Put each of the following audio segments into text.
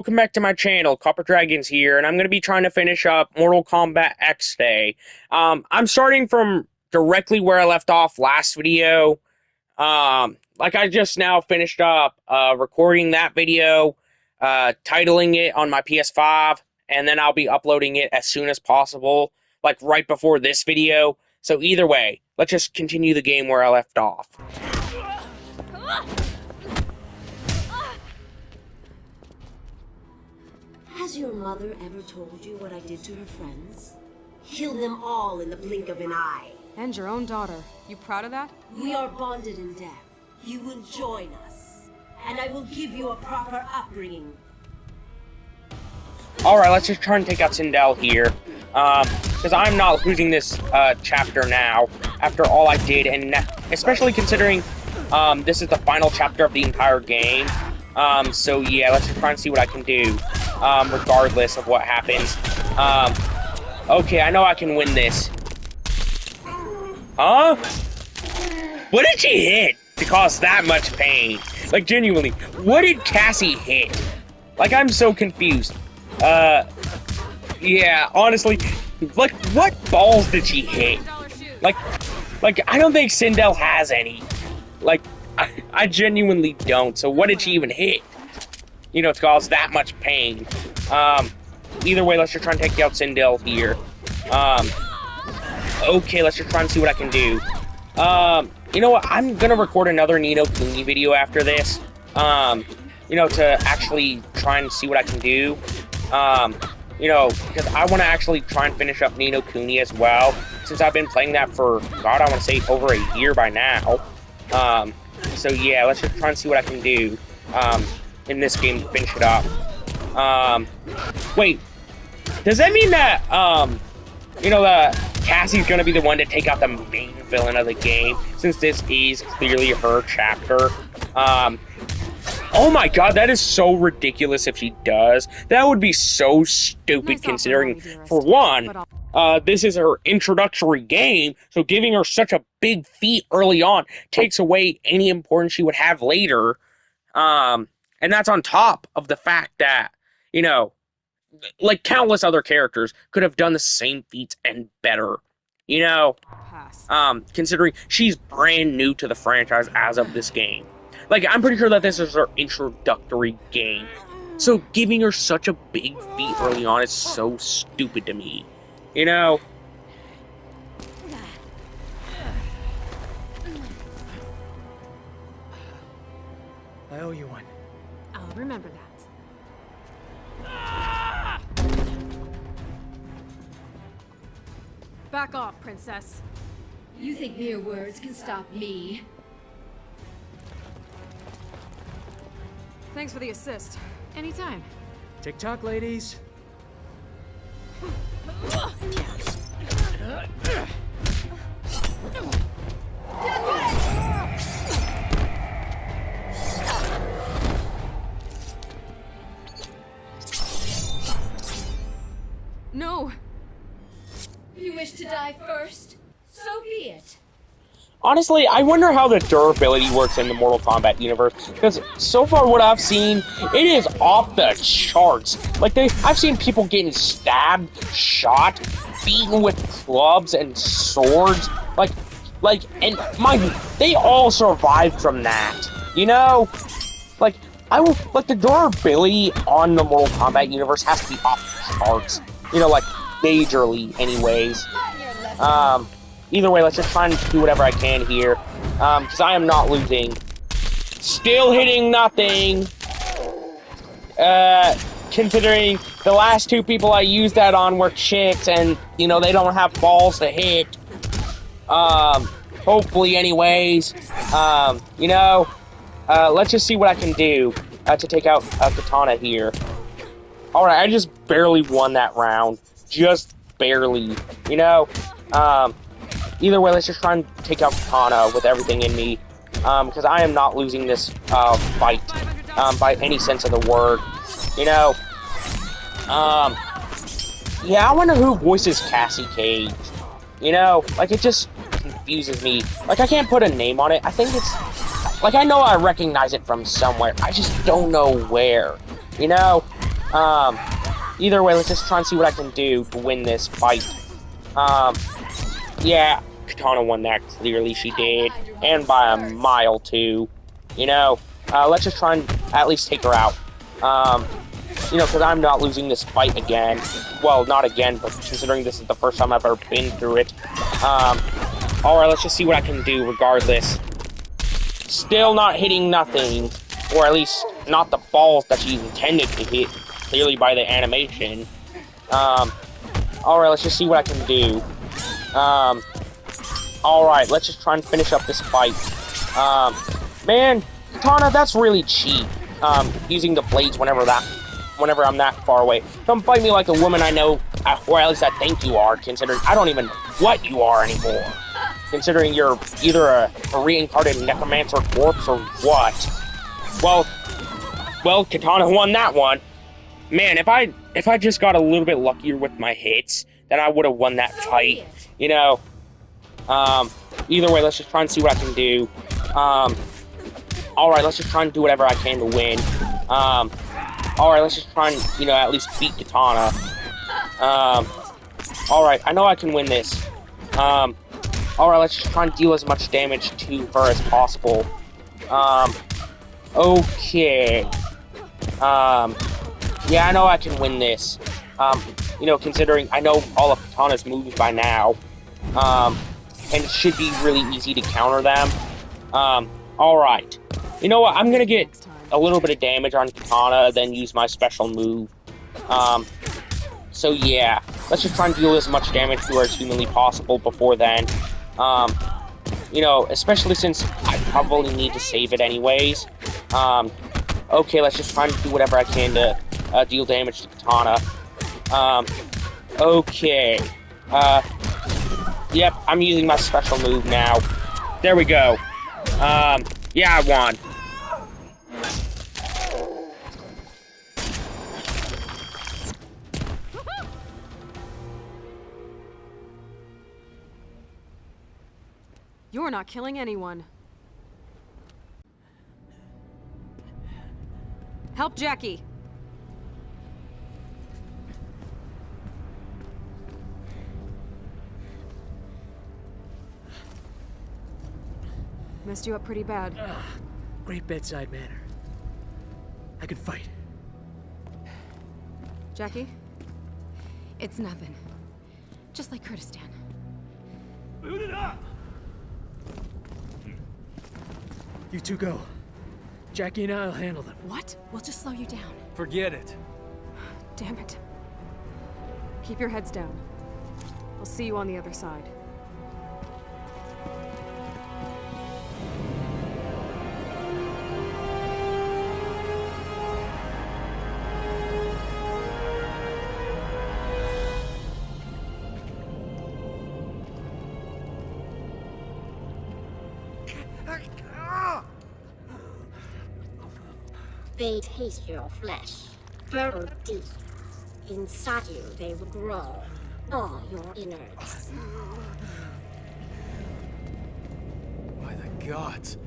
Welcome back to my channel. Copper Dragons here, and I'm going to be trying to finish up Mortal Kombat X Day. I'm starting from directly where I left off last video. Like I just now finished up recording that video, titling it on my PS5, and then I'll be uploading it as soon as possible, like right before this video. So either way, let's just continue the game where I left off. Has your mother ever told you what I did to her friends? Killed them all in the blink of an eye. And your own daughter. You proud of that? We are bonded in death. You will join us, and I will give you a proper upbringing. Alright, let's just try and take out Sindel here. Because I'm not losing this chapter now, after all I did, and especially considering this is the final chapter of the entire game. So yeah, let's just try and see what I can do, regardless of what happens. Okay, I know I can win this. Huh? What did she hit to cause that much pain? Like, genuinely, what did Cassie hit? Like, I'm so confused. Yeah, honestly, like, what balls did she hit? Like, I don't think Sindel has any. Like, I genuinely don't. So what did she even hit? You know, to cause that much pain. Either way, let's just try and take out Sindel here. Okay, let's just try and see what I can do. You know what? I'm gonna record another Ni no Kuni video after this. You know, to actually try and see what I can do. You know, because I want to actually try and finish up Ni no Kuni as well, since I've been playing that for, God, I want to say over a year by now. So yeah, let's just try and see what I can do, in this game to finish it up. Wait, does that mean that, you know, Cassie's gonna be the one to take out the main villain of the game, since this is clearly her chapter? Oh my god, that is so ridiculous if she does. That would be so stupid, considering, for one, this is her introductory game, so giving her such a big feat early on takes away any importance she would have later. And that's on top of the fact that, you know, like countless other characters could have done the same feats and better. You know, considering she's brand new to the franchise as of this game. Like, I'm pretty sure that this is her introductory game. So giving her such a big feat early on is so stupid to me. You know? I owe you one. I'll remember that. Back off, princess. You think mere words can stop me? Thanks for the assist. Anytime. Tick-tock, ladies. No! You wish to die first? So be it. Honestly, I wonder how the durability works in the Mortal Kombat universe, because so far what I've seen, it is off the charts. Like, I've seen people getting stabbed, shot, beaten with clubs and swords, and mind you, they all survived from that, you know? Like, the durability on the Mortal Kombat universe has to be off the charts, you know, like, majorly, anyways. Either way, let's just try and do whatever I can here, because I am not losing. Still hitting nothing. Considering the last two people I used that on were chicks, and, you know, they don't have balls to hit. Hopefully, anyways. You know, let's just see what I can do, to take out Katana here. Alright, I just barely won that round. Just barely, you know? Either way, let's just try and take out Katana with everything in me, because I am not losing this fight by any sense of the word, you know. Yeah, I wonder who voices Cassie Cage, you know, like, it just confuses me. Like, I can't put a name on it. I think it's, like, I know I recognize it from somewhere, I just don't know where, you know. Either way, let's just try and see what I can do to win this fight. Yeah, Katana won that, clearly she did, and by a mile too. You know, let's just try and at least take her out. You know, because I'm not losing this fight again. Well, not again, but considering this is the first time I've ever been through it. Alright, let's just see what I can do regardless. Still not hitting nothing, or at least not the balls that she's intended to hit, clearly by the animation. Alright, let's just see what I can do. Alright, let's just try and finish up this fight. Man, Katana, that's really cheap. Using the blades whenever I'm that far away. Don't fight me like a woman I know, or at least I think you are, considering I don't even know what you are anymore. Considering you're either a reincarnated necromancer corpse or what. Well, Katana won that one. Man, if I just got a little bit luckier with my hits, then I would have won that fight. You know, either way, let's just try and see what I can do. Alright, let's just try and do whatever I can to win. Alright, let's just try and, you know, at least beat Katana. Alright, I know I can win this. Alright, let's just try and deal as much damage to her as possible. Okay. Yeah, I know I can win this. You know, considering I know all of Katana's moves by now. And it should be really easy to counter them. Alright. You know what, I'm gonna get a little bit of damage on Katana, then use my special move. So yeah, let's just try and deal as much damage to her as humanly possible before then. You know, especially since I probably need to save it anyways. Okay, let's just try and do whatever I can to deal damage to Katana. Okay. Yep, I'm using my special move now. There we go. Yeah, I won. You're not killing anyone. Help Jackie. Messed you up pretty bad. Great bedside manner. I can fight. Jackie? It's nothing. Just like Kurdistan. Boot it up! You two go. Jackie and I'll handle them. What? We'll just slow you down. Forget it. Damn it. Keep your heads down. I'll see you on the other side. They taste your flesh, burrowed deep. Inside you, they will grow, all your innards. By the gods.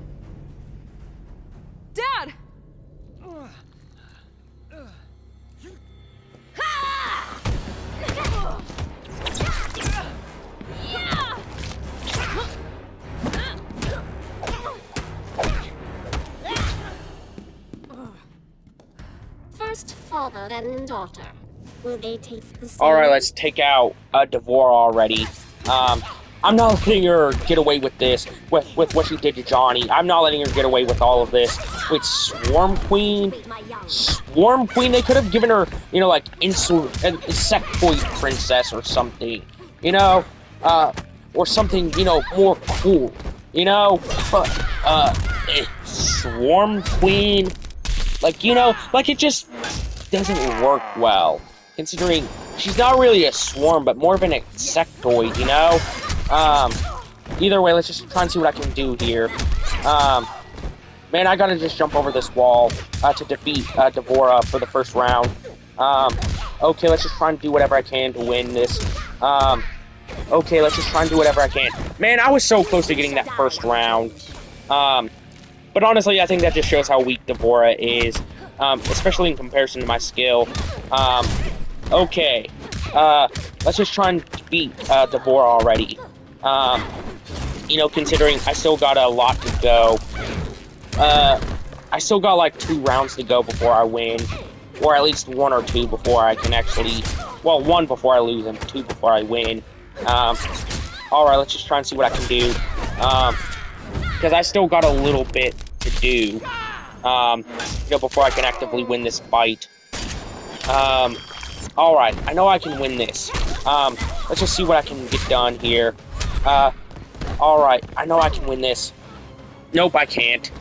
Dad! First father, then daughter. Will they taste the same? Alright, let's take out Devora already. I'm not letting her get away with this, with what she did to Johnny. I'm not letting her get away with all of this. With Swarm Queen? Swarm Queen, they could have given her, you know, like, Insectoid Princess or something. You know? Or something, you know, more cool. You know? But, Swarm Queen? Like, you know, like, it just doesn't work well. Considering she's not really a swarm, but more of an insectoid, you know? Either way, let's just try and see what I can do here. Man, I gotta just jump over this wall to defeat Devora for the first round. Okay, let's just try and do whatever I can to win this. Okay, let's just try and do whatever I can. Man, I was so close to getting that first round. But honestly, I think that just shows how weak Devora is. especially in comparison to my skill. Okay. Let's just try and beat Devorah already. You know, considering I still got a lot to go. I still got like 2 rounds to go before I win. Or at least 1 or 2 before I can actually... Well, 1 before I lose and 2 before I win. Alright, let's just try and see what I can do. Because I still got a little bit to do. You know, before I can actively win this fight. Alright, I know I can win this. Let's just see what I can get done here. Alright, I know I can win this. Nope, I can't.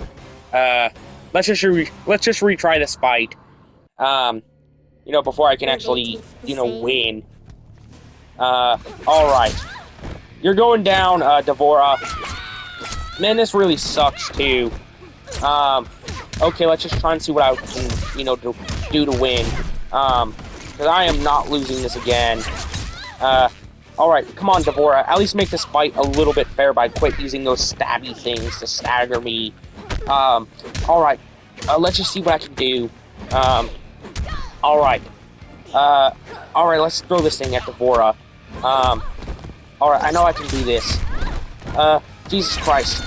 Let's just retry this fight. You know, before I can actually, you know, win. Alright. You're going down, Devorah. Man, this really sucks, too. Okay, let's just try and see what I can, you know, do to win. Because I am not losing this again. Alright, come on, Devorah. At least make this fight a little bit fair by quit using those stabby things to stagger me. Alright. Let's just see what I can do. Alright. Alright, let's throw this thing at Devorah. Alright, I know I can do this. Jesus Christ.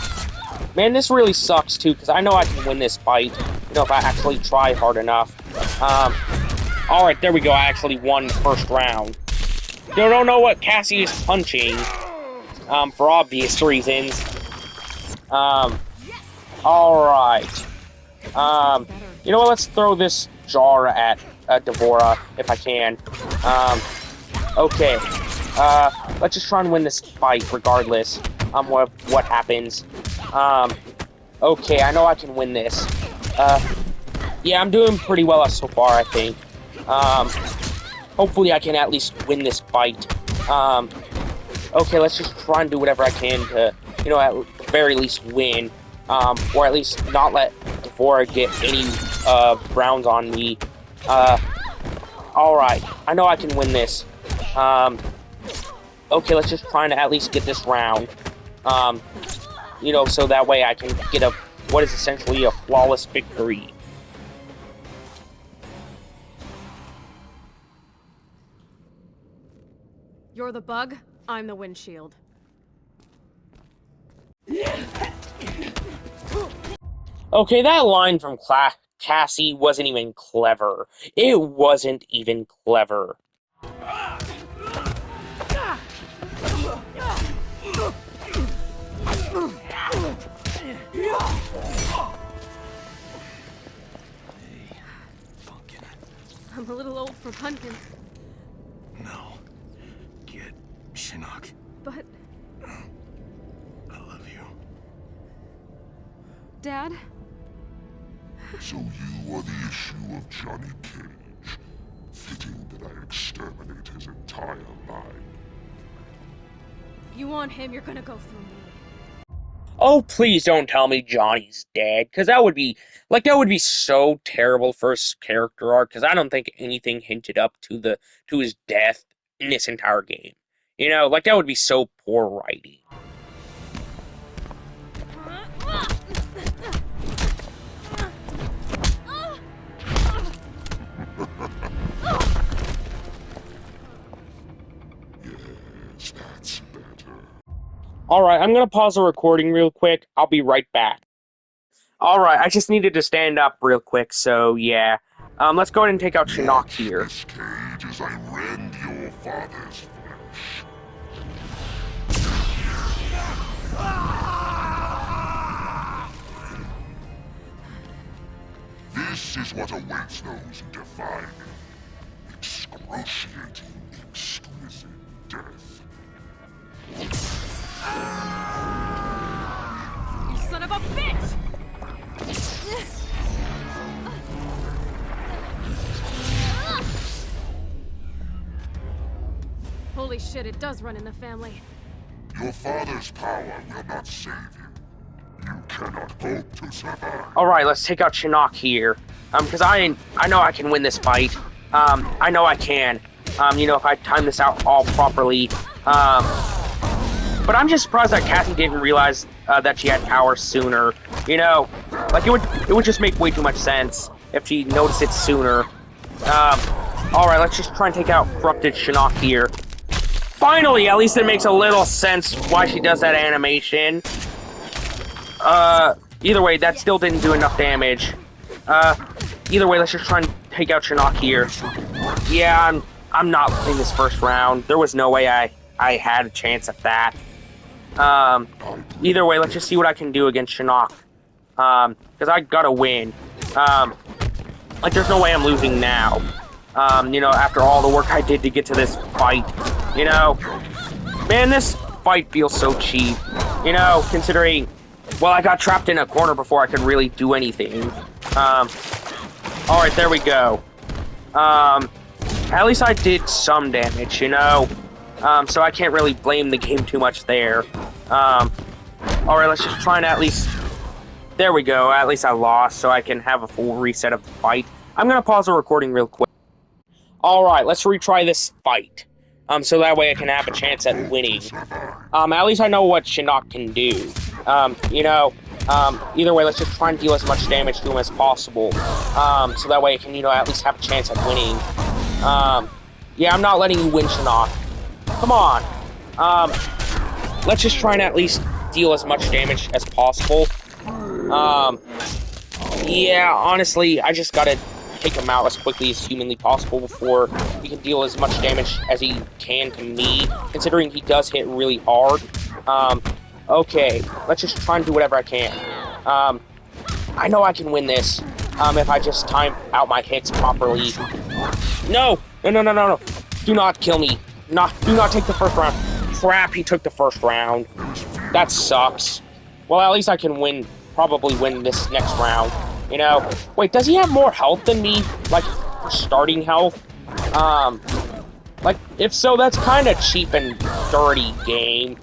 Man, this really sucks, too, because I know I can win this fight. You know, if I actually try hard enough. Alright, there we go. I actually won the first round. You don't know what Cassie is punching. For obvious reasons. Alright. You know what? Let's throw this jar at Devorah, if I can. Okay. Let's just try and win this fight, regardless. What happens. Okay, I know I can win this. Yeah, I'm doing pretty well so far, I think. Hopefully I can at least win this fight. Okay, let's just try and do whatever I can to, you know, at the very least win. Or at least not let Devorah get any, rounds on me. Alright, I know I can win this. Okay, let's just try and at least get this round. You know, so that way I can get what is essentially a flawless victory. You're the bug, I'm the windshield. Okay, that line from Cassie wasn't even clever. It wasn't even clever. I'm a little old for pumpkin. No. Get Shinnok. But... I love you. Dad? So you are the issue of Johnny Cage. Fitting that I exterminate his entire line. You want him, you're gonna go through me. Oh, please don't tell me Johnny's dead, because that would be so terrible for his character arc, because I don't think anything hinted up to his death in this entire game. You know, like, that would be so poor writing. Yes, that's better. Alright, I'm gonna pause the recording real quick. I'll be right back. Alright, I just needed to stand up real quick, so yeah. Let's go ahead and take out Shinnok here. This cage as I rend your father's flesh. This is what awaits those who defy me. Excruciating, exquisite death. You son of a bitch! Holy shit, it does run in the family. Your father's power will not save you. You cannot hope to survive. Alright, let's take out Shinnok here. Because I know I can win this fight. I know I can. You know, if I time this out all properly. But I'm just surprised that Cassie didn't realize that she had power sooner. You know, like it would just make way too much sense if she noticed it sooner. Alright, let's just try and take out Corrupted Shinnok here. Finally, at least it makes a little sense why she does that animation. Either way, that still didn't do enough damage. Either way, let's just try and take out Shinnok here. Yeah, I'm not winning this first round. There was no way I had a chance at that. Either way, let's just see what I can do against Shinnok. Because I gotta win. Like, there's no way I'm losing now. You know, after all the work I did to get to this fight. You know, man, this fight feels so cheap. You know, considering, well, I got trapped in a corner before I could really do anything. Alright, there we go. At least I did some damage, you know? So I can't really blame the game too much there. Alright, let's just try and at least... There we go, at least I lost, so I can have a full reset of the fight. I'm gonna pause the recording real quick. Alright, let's retry this fight. So that way I can have a chance at winning. At least I know what Shinnok can do. You know, either way, let's just try and deal as much damage to him as possible. So that way I can, you know, at least have a chance at winning. Yeah, I'm not letting you win, Shinnok. Come on. Let's just try and at least deal as much damage as possible. Yeah, honestly, I just gotta take him out as quickly as humanly possible before he can deal as much damage as he can to me, considering he does hit really hard. Okay, let's just try and do whatever I can. I know I can win this, if I just time out my hits properly. No! No. Do not kill me. Do not take the first round. Crap, he took the first round. That sucks. Well, at least I can probably win this next round. You know? Wait, does he have more health than me? Like, starting health? Like, if so, that's kind of cheap and dirty, game.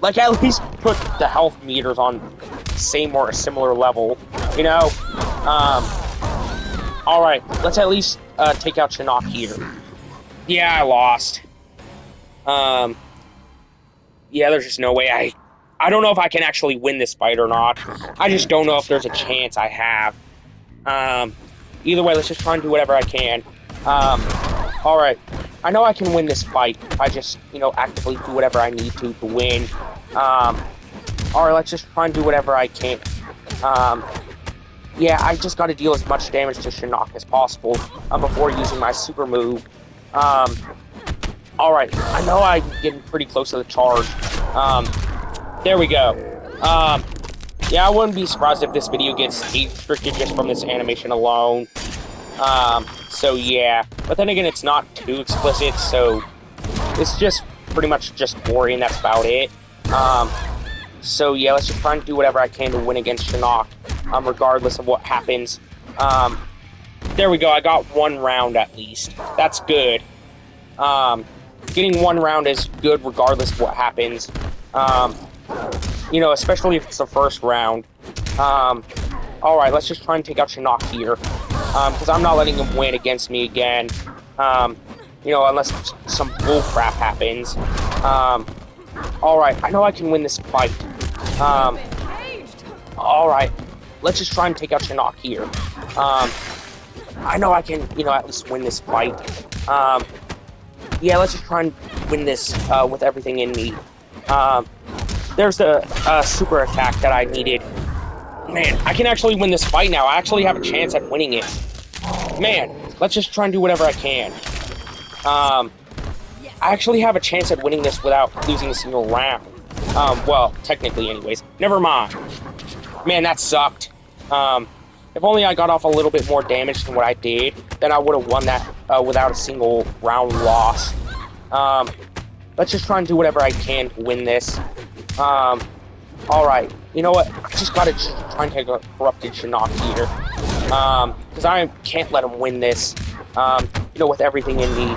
Like, at least put the health meters on same or a similar level, you know? Alright, let's at least, take out Shinnok here. Yeah, I lost. Yeah, there's just no way I don't know if I can actually win this fight or not. I just don't know if there's a chance I have. Either way, let's just try and do whatever I can. Alright. I know I can win this fight if I just, you know, actively do whatever I need to win. Alright, let's just try and do whatever I can. Yeah, I just gotta deal as much damage to Shinnok as possible before using my super move. Alright, I know I'm getting pretty close to the charge. There we go. Yeah, I wouldn't be surprised if this video gets age restricted just from this animation alone. So yeah. But then again, it's not too explicit, so it's just pretty much just gory, and that's about it. So yeah, let's just try and do whatever I can to win against Shinnok, regardless of what happens. There we go, I got one round at least. That's good. Getting one round is good regardless of what happens. You know, especially if it's the first round. Alright, let's just try and take out Shinnok here. Because I'm not letting him win against me again. You know, unless some bullcrap happens. Alright, I know I can win this fight. Alright, let's just try and take out Shinnok here. I know I can, you know, at least win this fight. Yeah, let's just try and win this with everything in me. There's the super attack that I needed. Man, I can actually win this fight now. I actually have a chance at winning it. Man, let's just try and do whatever I can. I actually have a chance at winning this without losing a single round. Well, technically anyways. Never mind. Man, that sucked. If only I got off a little bit more damage than what I did, then I would have won that without a single round loss. Let's just try and do whatever I can to win this. Alright, you know what? I just gotta try and take a Corrupted Shinnok here. Because I can't let him win this, you know, with everything in me.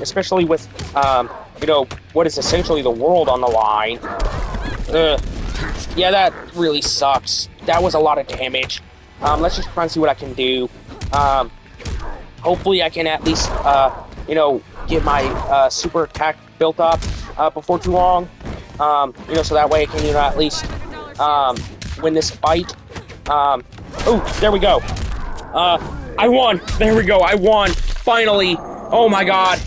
Especially with, you know, what is essentially the world on the line. Yeah, that really sucks. That was a lot of damage. Let's just try and see what I can do. Hopefully I can at least, you know, get my super attack built up before too long. You know, so that way I can, you know, at least win this fight. Oh, there we go. I won. There we go. I won. Finally. Oh my god.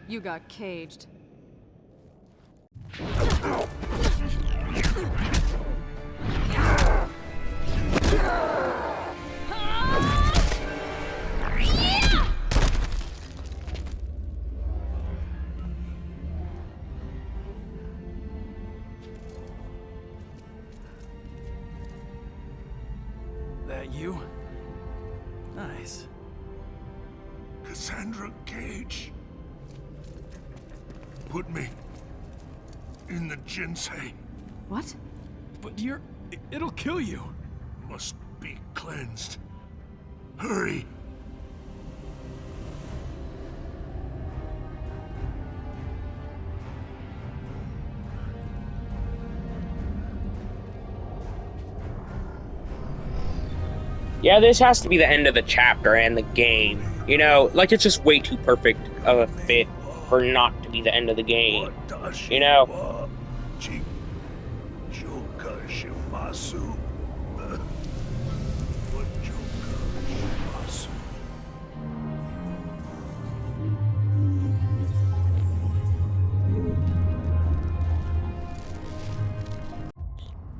You got caged. That you? Nice. Cassandra Cage. Put me in the Jinsei. What? But it'll kill you. Must be cleansed. Hurry. Yeah, this has to be the end of the chapter and the game. You know, like, it's just way too perfect of a fit for not to be the end of the game. You know?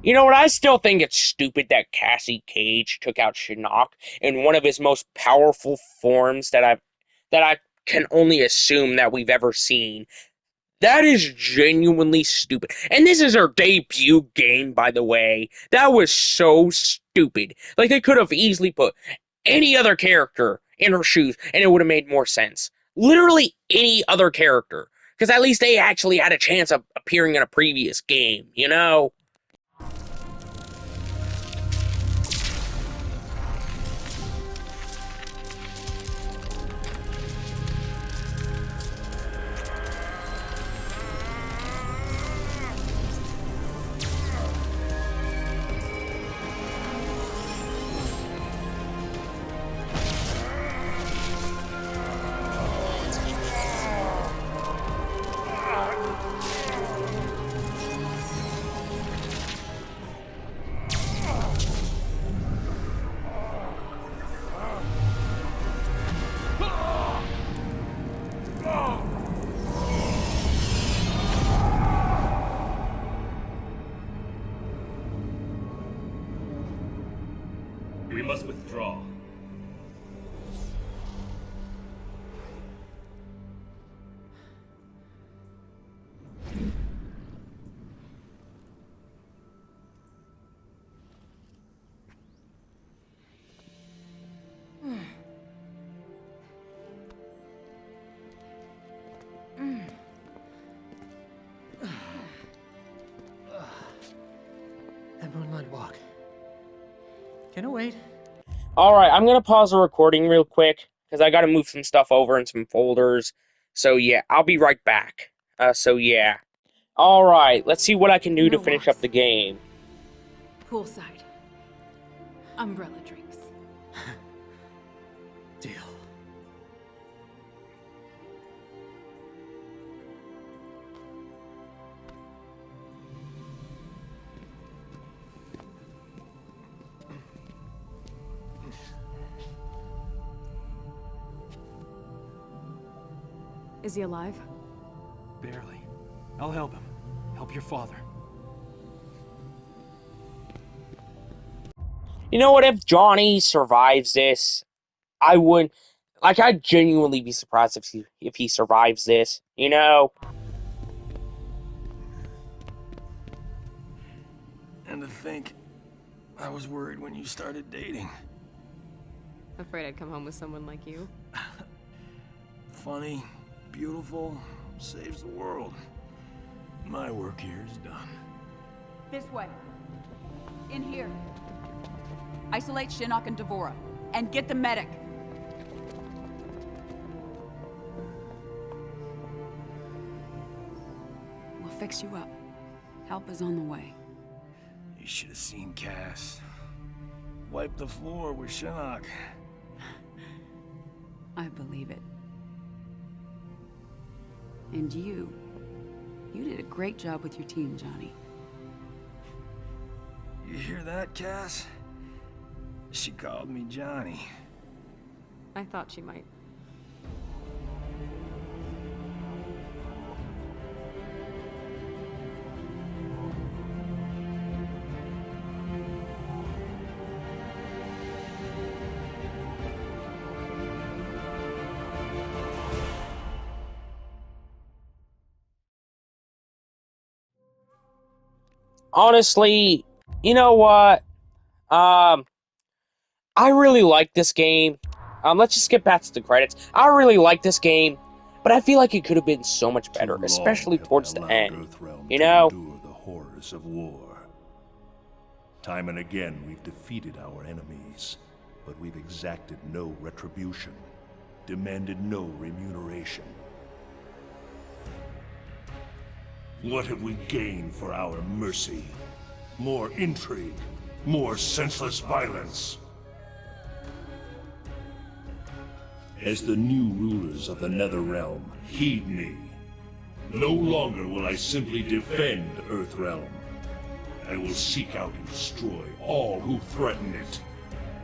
You know what? I still think it's stupid that Cassie Cage took out Shinnok in one of his most powerful forms that I can only assume that we've ever seen. That is genuinely stupid. And this is her debut game, by the way. That was so stupid. Like, they could have easily put any other character in her shoes, and it would have made more sense. Literally any other character. Because at least they actually had a chance of appearing in a previous game, you know? We must withdraw. That moonlight walk. Can it wait? Alright, I'm gonna pause the recording real quick, because I gotta move some stuff over in some folders. So yeah, I'll be right back. So yeah. Alright, let's see what I can do to No finish walks. up the game. Poolside. Umbrella drinks. Deal. Is he alive? Barely. I'll help him. Help your father. You know what, if Johnny survives this, I would... Like, I'd genuinely be surprised if he survives this, you know? And to think, I was worried when you started dating. Afraid I'd come home with someone like you. Funny, beautiful, saves the world. My work here is done. This way. In here. Isolate Shinnok and Devora. And get the medic. We'll fix you up. Help is on the way. You should have seen Cass. Wipe the floor with Shinnok. I believe it. And you did a great job with your team, Johnny. You hear that, Cass? She called me Johnny. I thought she might. Honestly, you know what? I really like this game. Let's just get back to the credits. I really like this game, but I feel like it could have been so much better, Too long especially have I towards the allowed end. Earthrealm You to know? endure the horrors of war. Time and again, we've defeated our enemies, but we've exacted no retribution, demanded no remuneration. What have we gained for our mercy? More intrigue, more senseless violence. As the new rulers of the Netherrealm, heed me. No longer will I simply defend Earthrealm. I will seek out and destroy all who threaten it.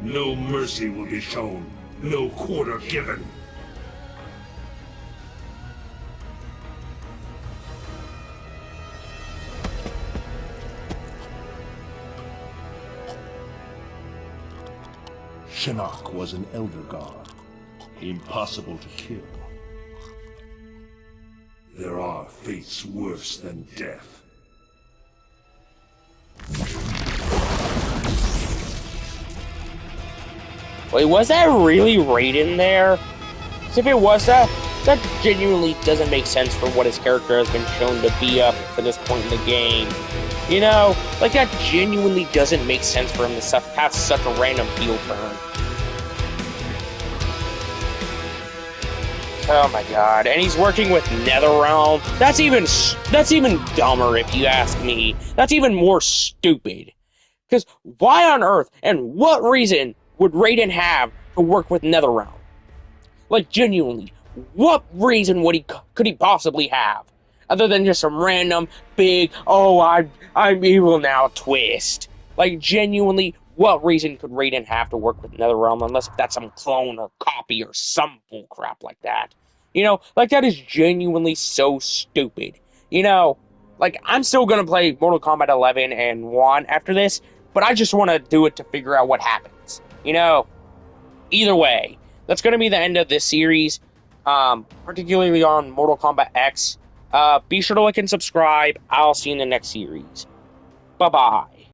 No mercy will be shown, no quarter given. Shinnok was an elder god, impossible to kill. There are fates worse than death. Wait, was that really Raiden there? 'Cause if it was that genuinely doesn't make sense for what his character has been shown to be up to this point in the game. You know, like that genuinely doesn't make sense for him to have such a random heel turn. Oh my god, and he's working with Netherrealm. That's even dumber if you ask me. That's even more stupid. Because why on earth and what reason would Raiden have to work with Netherrealm? Like, genuinely, what reason could he possibly have? Other than just some random big, oh, I'm evil now twist. Like, genuinely, what reason could Raiden have to work with Netherrealm unless that's some clone or copy or some bullcrap like that? You know, like, that is genuinely so stupid. You know, like, I'm still gonna play Mortal Kombat 11 and 1 after this, but I just want to do it to figure out what happens. You know, either way, that's going to be the end of this series, particularly on Mortal Kombat X. Be sure to like and subscribe. I'll see you in the next series. Bye-bye.